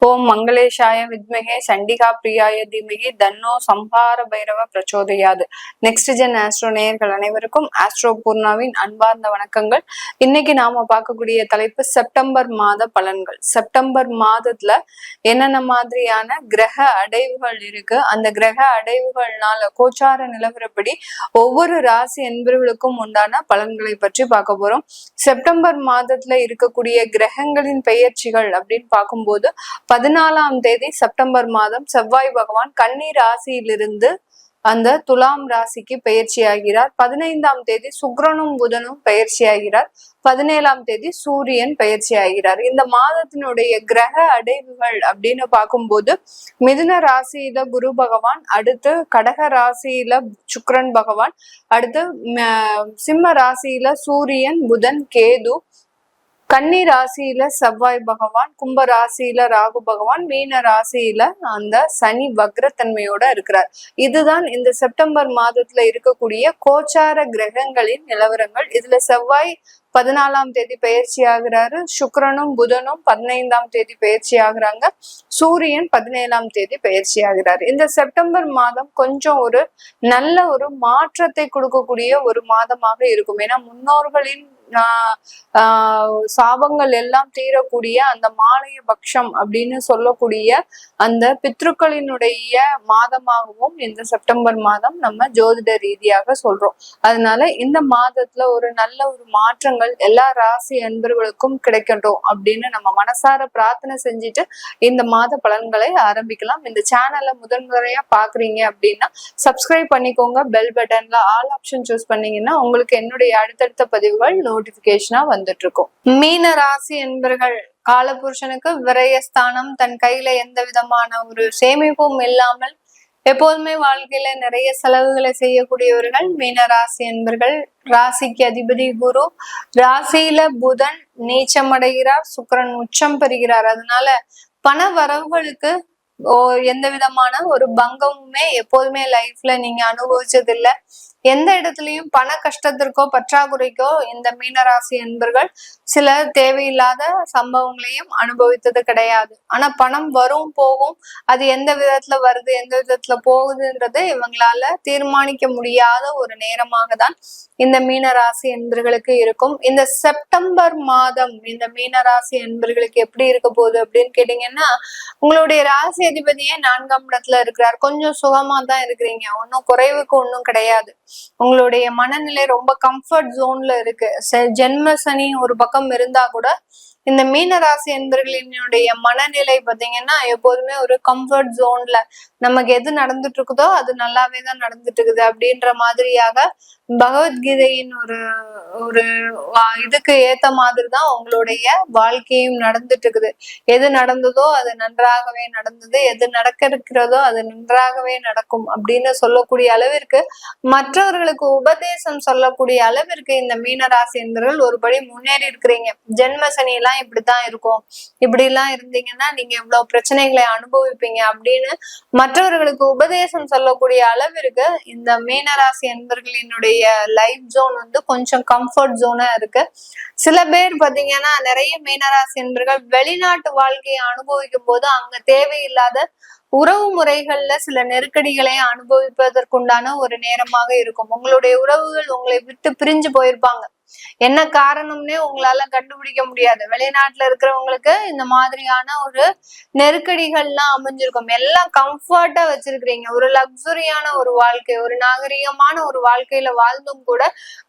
ஓம் மங்களேஷாய வித்மகே சண்டிகா பிரியாய தீமகி தன்னோ சம்ஹார பைரவ பிரச்சோதயாது. நெக்ஸ்ட் ஜென் ஆஸ்ட்ரோ நேயர்கள் அனைவருக்கும் ஆஸ்ட்ரோ பூர்ணாவின் அன்பார்ந்த வணக்கங்கள். இன்னைக்கு நாம பார்க்கக்கூடிய தலைப்பு செப்டம்பர் மாத பலன்கள். செப்டம்பர் மாதத்துல என்னென்ன மாதிரியான கிரக அடைவுகள் இருக்கு, அந்த கிரக அடைவுகள்னால கோச்சார நிலவரப்படி ஒவ்வொரு ராசி என்பவர்களுக்கும் உண்டான பலன்களை பற்றி பார்க்க போறோம். செப்டம்பர் மாதத்துல இருக்கக்கூடிய கிரகங்களின் பெயர்ச்சிகள் அப்படின்னு பார்க்கும்போது 14ஆம் தேதி செப்டம்பர் மாதம் செவ்வாய் பகவான் கன்னி ராசியிலிருந்து அந்த துலாம் ராசிக்கு பயிற்சி ஆகிறார். 15ஆம் தேதி சுக்கிரனும் புதனும் பயிற்சி ஆகிறார். 17ஆம் தேதி சூரியன் பயிற்சி ஆகிறார். இந்த மாதத்தினுடைய கிரக அடைவுகள் அப்படின்னு பார்க்கும்போது மிதுன ராசியில குரு பகவான், அடுத்து கடக ராசியில சுக்கிரன் பகவான், அடுத்து சிம்ம ராசியில சூரியன் புதன் கேது, கன்னி ராசியில செவ்வாய் பகவான், கும்ப ராசியில ராகு பகவான், மீன ராசியில அந்த சனி வக்ரத்தன்மையோட இருக்கிறார். இதுதான் இந்த செப்டம்பர் மாதத்துல இருக்கக்கூடிய கோச்சார கிரகங்களின் நிலவரங்கள். இதுல செவ்வாய் 14ஆம் தேதி பயிற்சி ஆகிறாரு, சுக்கிரனும் புதனும் 15ஆம் தேதி பயிற்சி ஆகுறாங்க, சூரியன் 17ஆம் தேதி பயிற்சி ஆகிறாரு. இந்த செப்டம்பர் மாதம் கொஞ்சம் ஒரு நல்ல ஒரு மாற்றத்தை கொடுக்கக்கூடிய ஒரு மாதமாக இருக்கும். ஏன்னா முன்னோர்களின் சாபங்கள் எல்லாம் தீரக்கூடிய அந்த மாலைய பட்சம் அப்படின்னு சொல்லக்கூடிய அந்த பித்ருக்களினுடைய மாதமாகவும் இந்த செப்டம்பர் மாதம் நம்ம ஜோதிட ரீதியாக சொல்றோம். அதனால இந்த மாதத்துல ஒரு நல்ல ஒரு மாற்றங்கள் எல்லா ராசி அன்பர்களுக்கும் கிடைக்கட்டும் அப்படின்னு நம்ம மனசார பிரார்த்தனை செஞ்சுட்டு இந்த மாத பலன்களை ஆரம்பிக்கலாம். இந்த சேனலை முதன்முறையா பாக்குறீங்க அப்படின்னா சப்ஸ்கிரைப் பண்ணிக்கோங்க. பெல் பட்டன்ல ஆல் ஆப்ஷன் சூஸ் பண்ணீங்கன்னா உங்களுக்கு என்னுடைய அடுத்தடுத்த பதிவுகள் நோட்டிபிகேஷனா வந்துட்டு இருக்கும். மீன ராசி என்பர்கள் காலபுருஷனுக்கு விரயஸ்தானம், தன் கையில எந்த விதமான ஒரு சேமிப்பும் இல்லாமல் எப்போதுமே வாழ்க்கையில நிறைய செலவுகளை செய்யக்கூடியவர்கள் மீன ராசி என்பர்கள். ராசிக்கு அதிபதி குரு, ராசியில புதன் நீச்சம் அடைகிறார், சுக்கிரன் உச்சம் பெறுகிறார். அதனால பண வரவுகளுக்கு எந்த விதமான ஒரு பங்கமுமே எப்போதுமே லைஃப்ல நீங்க அனுபவிச்சது இல்லை. எந்த இடத்துலயும் பண கஷ்டத்திற்கோ பற்றாக்குறைக்கோ இந்த மீனராசி என்பர்கள் சில தேவையில்லாத சம்பவங்களையும் அனுபவித்தது கிடையாது. ஆனா பணம் வரும் போகும், அது எந்த விதத்துல வருது எந்த விதத்துல போகுதுன்றது இவங்களால தீர்மானிக்க முடியாத ஒரு நேரமாக தான் இந்த மீனராசி என்பர்களுக்கு இருக்கும். இந்த செப்டம்பர் மாதம் இந்த மீனராசி என்பர்களுக்கு எப்படி இருக்க போகுது அப்படின்னு கேட்டீங்கன்னா, உங்களுடைய ராசி அதிபதியே 4ஆம் இடத்துல இருக்கிறார். கொஞ்சம் சுகமா தான் இருக்கிறீங்க, ஒன்னும் குறைவுக்கு ஒன்றும் கிடையாது. உங்களுடைய மனநிலை ரொம்ப கம்ஃபர்ட் ஜோன்ல இருக்கு. ஜென்ம சனி ஒரு பக்கம் இருந்தா கூட இந்த மீனராசி என்பர்களினுடைய மனநிலை பார்த்தீங்கன்னா எப்போதுமே ஒரு கம்ஃபர்ட் ஜோன்ல நமக்கு எது நடந்துட்டு இருக்குதோ அது நல்லாவே தான் நடந்துட்டு இருக்குது அப்படின்ற மாதிரியாக பகவத்கீதையின் ஒரு ஒரு இதுக்கு ஏத்த மாதிரி தான் உங்களுடைய வாழ்க்கையும் நடந்துட்டு இருக்குது. எது நடந்ததோ அது நன்றாகவே நடந்தது, எது நடக்க இருக்கிறதோ அது நன்றாகவே நடக்கும் அப்படின்னு சொல்லக்கூடிய அளவிற்கு, மற்றவர்களுக்கு உபதேசம் சொல்லக்கூடிய அளவிற்கு இந்த மீனராசி என்பவர்கள் ஒருபடி முன்னேறி இருக்கிறீங்க. ஜென்ம சனி எல்லாம் இப்படித்தான் இருக்கும், இப்படி எல்லாம் இருந்தீங்கன்னா நீங்க இவ்வளவு பிரச்சனைகளை அனுபவிப்பீங்க அப்படின்னு மற்றவர்களுக்கு உபதேசம் சொல்லக்கூடிய அளவிற்கு இந்த மீனராசி என்பர்களினுடைய லைஃப் ஜோன் வந்து கொஞ்சம் கம்ஃபர்ட் ஜோனா இருக்கு. சில பேர் பாத்தீங்கன்னா நிறைய மீனராசி என்பர்கள் வெளிநாட்டு வாழ்க்கையை அனுபவிக்கும் போது அங்க தேவையில்லாத உறவு முறைகள்ல சில நெருக்கடிகளை அனுபவிப்பதற்குண்டான ஒரு நேரமாக இருக்கும். உங்களுடைய உறவுகள் உங்களை விட்டு பிரிஞ்சு போயிருப்பாங்க, என்ன காரணம்னே உங்களால கண்டுபிடிக்க முடியாது. வெளிநாட்டுல இருக்கிறவங்களுக்கு இந்த மாதிரியான ஒரு நெருக்கடிகள்லாம் அமைஞ்சிருக்கும். எல்லாம் கம்ஃபர்ட்டா வச்சிருக்கிறீங்க, ஒரு லக்ஸுரியான ஒரு வாழ்க்கை, ஒரு நாகரிகமான ஒரு வாழ்க்கையில வாழ்ந்தும் கூட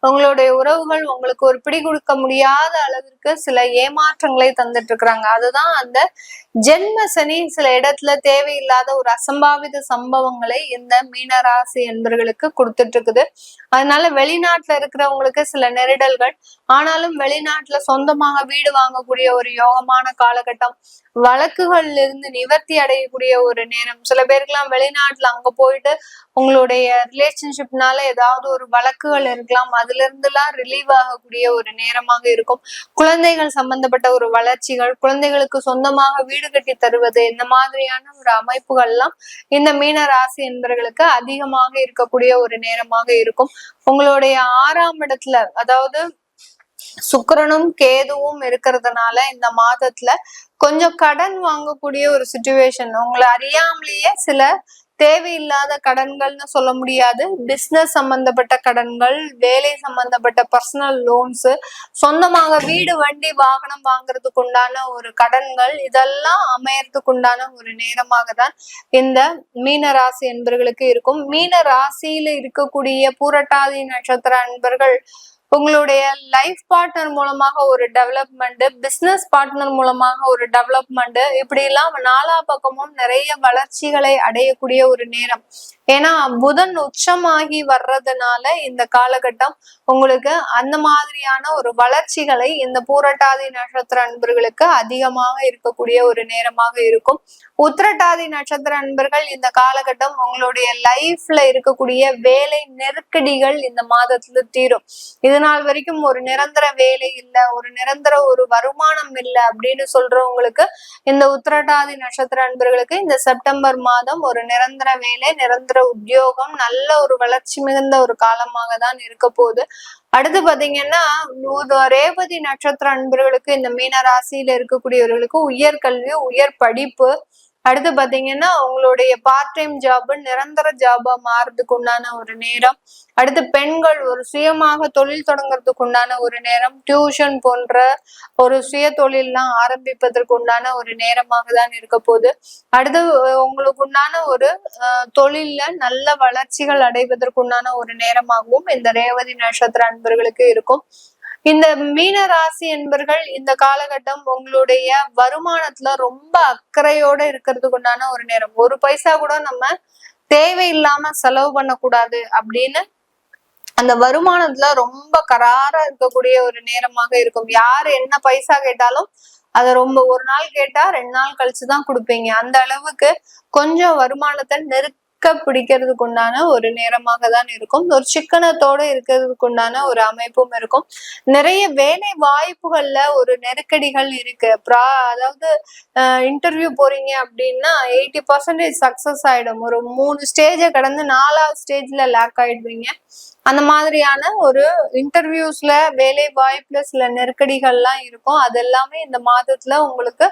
உங்களுடைய உறவுகள் உங்களுக்கு ஒரு பிடி கொடுக்க முடியாத அளவிற்கு சில ஏமாற்றங்களை தந்துட்டு இருக்கிறாங்க. அதுதான் அந்த ஜென்ம சனி சில இடத்துல தேவையில்லாத ஒரு அசம்பாவித சம்பவங்களை இந்த மீனராசி என்பர்களுக்கு கொடுத்துட்டு இருக்குது. அதனால வெளிநாட்டுல இருக்கிறவங்களுக்கு சில நெருடல்கள், ஆனாலும் வெளிநாட்டுல சொந்தமாக வீடு வாங்கக்கூடிய ஒரு யோகமான காலகட்டம், வழக்குகள்ல இருந்து நிவர்த்தி அடையக்கூடிய ஒரு நேரம். சில பேருக்குலாம் வெளிநாட்டுல அங்க போயிட்டு உங்களுடைய ரிலேஷன்ஷிப்னால ஏதாவது ஒரு வழக்குகள் இருக்கலாம், அதுல இருந்து எல்லாம் ரிலீவ் ஆகக்கூடிய ஒரு நேரமாக இருக்கும். குழந்தைகள் சம்பந்தப்பட்ட ஒரு வளர்ச்சிகள், குழந்தைகளுக்கு சொந்தமாக வீடு கட்டி தருவது, இந்த மாதிரியான ஒரு அமைப்புகள் எல்லாம் இந்த மீன ராசி என்பவர்களுக்கு அதிகமாக இருக்கக்கூடிய ஒரு நேரமாக இருக்கும். உங்களுடைய 6ஆம் இடத்துல, அதாவது சுக்கிரனும் கேதுவும் இருக்கிறதுனால இந்த மாதத்துல கொஞ்சம் கடன் வாங்கக்கூடிய ஒரு சிச்சுவேஷன், உங்களை அறியாமலேயே சில தேவையில்லாத கடன்கள்னு சொல்ல முடியாது, பிசினஸ் சம்பந்தப்பட்ட கடன்கள், வேலை சம்பந்தப்பட்ட பர்சனல் லோன்ஸ், சொந்தமாக வீடு வண்டி வாகனம் வாங்குறதுக்கு உண்டான ஒரு கடன்கள், இதெல்லாம் அமையறதுக்கு உண்டான ஒரு நேரமாக தான் இந்த மீன ராசி என்பர்களுக்கு இருக்கும். மீன ராசியில இருக்கக்கூடிய பூரட்டாதி நட்சத்திர அன்பர்கள் உங்களுடைய லைஃப் பார்ட்னர் மூலமாக ஒரு டெவலப்மெண்ட், பிசினஸ் பார்ட்னர் மூலமாக ஒரு டெவலப்மெண்ட், இப்படி எல்லாம் நாலா பக்கமும் நிறைய வளர்ச்சிகளை அடையக்கூடிய ஒரு நேரம். ஏன்னா புதன் உச்சமாகி வர்றதுனால இந்த காலகட்டம் உங்களுக்கு அந்த மாதிரியான ஒரு வளர்ச்சிகளை இந்த பூரட்டாதி நட்சத்திர அன்பர்களுக்கு அதிகமாக இருக்கக்கூடிய ஒரு நேரமாக இருக்கும். உத்திரட்டாதி நட்சத்திர அன்பர்கள் இந்த காலகட்டம் உங்களுடைய லைஃப்ல இருக்கக்கூடிய வேலை நெருக்கடிகள் இந்த மாதத்துல தீரும். இது நாள் வரைக்கும் ஒரு நிரந்தர வேலை இல்லை, ஒரு நிரந்தர ஒரு வருமானம் இல்லை அப்படின்னு சொல்றவங்களுக்கு, இந்த உத்திரட்டாதி நட்சத்திர அன்பர்களுக்கு இந்த செப்டம்பர் மாதம் ஒரு நிரந்தர வேலை, நிரந்தர உத்தியோகம், நல்ல ஒரு வளர்ச்சி மிகுந்த ஒரு காலமாக தான் இருக்க போகுது. அடுத்து பாத்தீங்கன்னா ரேவதி நட்சத்திர அன்பர்களுக்கு, இந்த மீன ராசியில இருக்கக்கூடியவர்களுக்கு உயர்கல்வி, உயர் படிப்பு, அடுத்து பாத்தீங்கன்னா உங்களுடைய பார்ட் டைம் ஜாப் நிரந்தர ஜாபா மாறதுக்கு உண்டான ஒரு நேரம். அடுத்து பெண்கள் ஒரு சுயமாக தொழில் தொடங்குறதுக்கு உண்டான ஒரு நேரம், டியூஷன் போன்ற ஒரு சுய தொழில்லாம் ஆரம்பிப்பதற்கு உண்டான ஒரு நேரமாக தான் இருக்க போகுது. அடுத்து உங்களுக்கு உண்டான ஒரு தொழில்ல நல்ல வளர்ச்சிகள் அடைவதற்கு உண்டான ஒரு நேரமாகவும் இந்த ரேவதி நட்சத்திர அன்பர்களுக்கு இருக்கும். இந்த மீன ராசி என்பர்கள் இந்த காலகட்டம் உங்களுடைய வருமானத்துல ரொம்ப அக்கறையோட இருக்கிறதுக்கு உண்டான ஒரு நேரம். ஒரு பைசா கூட நம்ம தேவையில்லாம செலவு பண்ணக்கூடாது அப்படின்னு அந்த வருமானத்துல ரொம்ப கராரா இருக்கக்கூடிய ஒரு நேரமாக இருக்கும். யாரு என்ன பைசா கேட்டாலும் அதை ரொம்ப ஒரு நாள் கேட்டா 2 நாள் கழிச்சுதான் கொடுப்பீங்க. அந்த அளவுக்கு கொஞ்சம் வருமானத்தை பிடிக்கிறதுக்கு உண்டான ஒரு நேரமாக தான் இருக்கும். ஒரு சிக்கனத்தோட இருக்கிறதுக்கு உண்டான ஒரு அமைப்பும் இருக்கும். நிறைய வேலை வாய்ப்புகள்ல ஒரு நெருக்கடிகள் இருக்கு. அதாவது இன்டர்வியூ போறீங்க அப்படின்னா 80% சக்சஸ் ஆயிடும். ஒரு 3 ஸ்டேஜை கடந்து 4வது ஸ்டேஜ்ல லேக் ஆயிடுவீங்க. அந்த மாதிரியான ஒரு இன்டர்வியூஸ்ல வேலை வாய்ப்புல சில நெருக்கடிகள்லாம் இருக்கும். அது எல்லாமே இந்த மாதத்துல உங்களுக்கு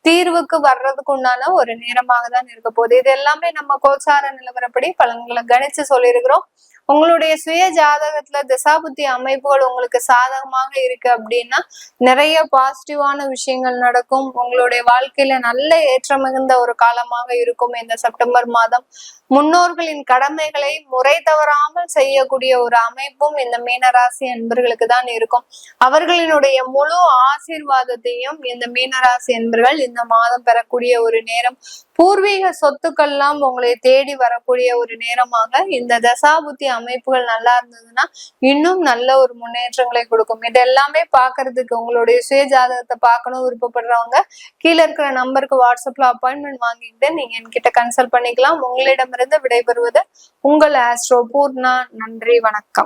தீர்வுக்கு வர்றதுக்கு உண்டான ஒரு நேரமாக தான் இருக்க போகுது. இது எல்லாமே நம்ம கோச்சார நிலவரப்படி பலன்களை கணிச்சு சொல்லியிருக்கிறோம். உங்களுடைய சுய ஜாதகத்துல திசாபுத்தி அமைப்புகள் உங்களுக்கு சாதகமாக இருக்கு அப்படின்னா நிறைய பாசிட்டிவான விஷயங்கள் நடக்கும். உங்களுடைய வாழ்க்கையில நல்ல ஏற்றம் மிகுந்த ஒரு காலமாக இருக்கும் இந்த செப்டம்பர் மாதம். முன்னோர்களின் கடமைகளை முறை தவறாமல் செய்யக்கூடிய ஒரு அமைப்பும் இந்த மீனராசி என்பர்களுக்கு தான் இருக்கும். அவர்களினுடைய முழு ஆசீர்வாதத்தையும் இந்த மீனராசி என்பர்கள் இந்த மாதம் பெறக்கூடிய ஒரு நேரம். பூர்வீக சொத்துக்கள்லாம் உங்களை தேடி வரக்கூடிய ஒரு நேரமாக இந்த தசாபுத்தி அமைப்புகள் நல்லா இருந்ததுன்னா இன்னும் நல்ல ஒரு முன்னேற்றங்களை கொடுக்கும். இது எல்லாமே பாக்குறதுக்கு உங்களுடைய சுய ஜாதகத்தை பார்க்கணும் விருப்பப்படுறவங்க கீழே இருக்கிற நம்பருக்கு வாட்ஸ்அப்ல அப்பாயின்மெண்ட் வாங்கிட்டு நீங்க என்கிட்ட கன்சல்ட் பண்ணிக்கலாம். உங்களிடமிருந்து விடைபெறுவது உங்கள் ஆஸ்ட்ரோ பூர்ணா. நன்றி, வணக்கம்.